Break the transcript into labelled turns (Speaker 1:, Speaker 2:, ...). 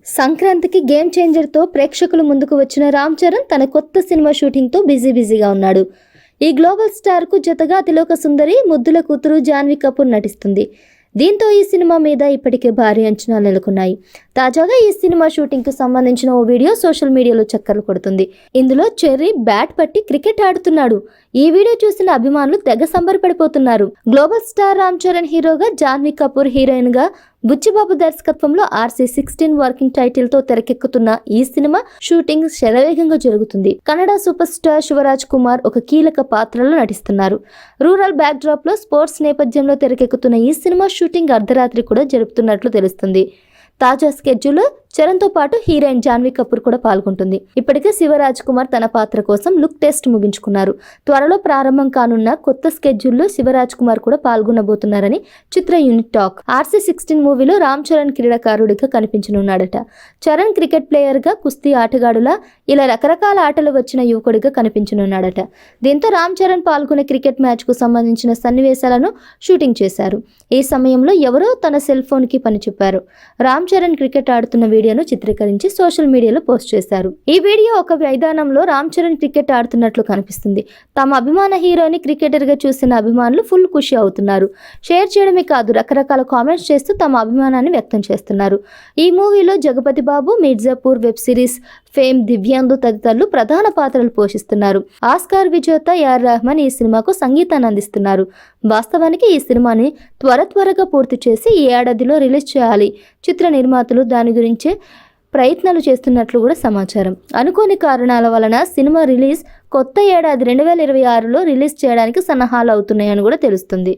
Speaker 1: సంక్రాంతికి గేమ్ చేంజర్తో ప్రేక్షకుల ముందుకు వచ్చిన రామ్ చరణ్ తన కొత్త సినిమా షూటింగ్తో బిజీగా ఉన్నాడు. ఈ గ్లోబల్ స్టార్కు జతగా అతిలోక సుందరి ముద్దుల కూతురు జాన్వీ కపూర్ నటిస్తుంది. దీంతో ఈ సినిమా మీద ఇప్పటికే భారీ అంచనాలు నెలకొన్నాయి. తాజాగా ఈ సినిమా షూటింగ్కు సంబంధించిన ఓ వీడియో సోషల్ మీడియాలో చక్కర్లు కొడుతుంది. ఇందులో చెర్రీ బ్యాట్ పట్టి క్రికెట్ ఆడుతున్నాడు. ఈ వీడియో చూసిన అభిమానులు తెగ సంబరపడిపోతున్నారు. గ్లోబల్ స్టార్ రామ్ చరణ్ హీరోగా, జాన్వీ కపూర్ హీరోయిన్ గా బుచ్చిబాబు దర్శకత్వంలో RC16 వర్కింగ్ టైటిల్ తో తెరకెక్కుతున్న ఈ సినిమా షూటింగ్ శరవేగంగా జరుగుతుంది. కన్నడ సూపర్ స్టార్ శివరాజ్ కుమార్ ఒక కీలక పాత్రలో నటిస్తున్నారు. రూరల్ బ్యాక్ డ్రాప్ లో స్పోర్ట్స్ నేపథ్యంలో తెరకెక్కుతున్న ఈ సినిమా షూటింగ్ అర్ధరాత్రి కూడా జరుపుతున్నట్లు తెలుస్తుంది. తాజా స్కెడ్యూల్లో చరణ్తో పాటు హీరోయిన్ జాన్వీ కపూర్ కూడా పాల్గొంటుంది. ఇప్పటికే శివరాజ్ కుమార్ తన పాత్ర కోసం లుక్ టెస్ట్ ముగించుకున్నారు. త్వరలో ప్రారంభం కానున్న కొత్త స్కెడ్యూల్లో శివరాజ్ కుమార్ కూడా పాల్గొనబోతున్నారని చిత్ర యూనిట్ టాక్. RC16 మూవీలో రామ్ చరణ్ క్రీడాకారుడిగా కనిపించనున్నాడట. చరణ్ క్రికెట్ ప్లేయర్గా, కుస్తీ ఆటగాడులా ఇలా రకరకాల ఆటలు వచ్చిన యువకుడిగా కనిపించనున్నాడట. దీంతో రామ్ చరణ్ పాల్గొనే క్రికెట్ మ్యాచ్కు సంబంధించిన సన్నివేశాలను షూటింగ్ చేశారు. ఈ సమయంలో ఎవరో తన సెల్ ఫోన్కి పని చెప్పారు. రామ్ చరణ్ క్రికెట్ ఆడుతున్న వీడియోను చిత్రీకరించి సోషల్ మీడియాలో పోస్ట్ చేశారు. ఈ వీడియో ఒక మైదానంలో రామ్ చరణ్ క్రికెట్ ఆడుతున్నట్లు కనిపిస్తుంది. తమ అభిమాన హీరోని క్రికెటర్ గా చూసిన అభిమానులు ఫుల్ ఖుషి అవుతున్నారు. షేర్ చేయడమే కాదు, రకరకాల కామెంట్స్ చేస్తూ తమ అభిమానాన్ని వ్యక్తం చేస్తున్నారు. ఈ మూవీలో జగపతి బాబు, మిర్జాపూర్ వెబ్ సిరీస్ ఫేమ్ దివ్యాంగు తదితరులు ప్రధాన పాత్రలు పోషిస్తున్నారు. ఆస్కార్ విజేత AR రెహమాన్ ఈ సినిమాకు సంగీతాన్ని అందిస్తున్నారు. వాస్తవానికి ఈ సినిమాని త్వరగా పూర్తి చేసి ఈ ఏడాదిలో రిలీజ్ చేయాలి. చిత్ర నిర్మాతలు దాని గురించే ప్రయత్నాలు చేస్తున్నట్లు కూడా సమాచారం. అనుకోని కారణాల వలన సినిమా రిలీజ్ కొత్త ఏడాది 2026లో రిలీజ్ చేయడానికి సన్నాహాలు అవుతున్నాయని కూడా తెలుస్తుంది.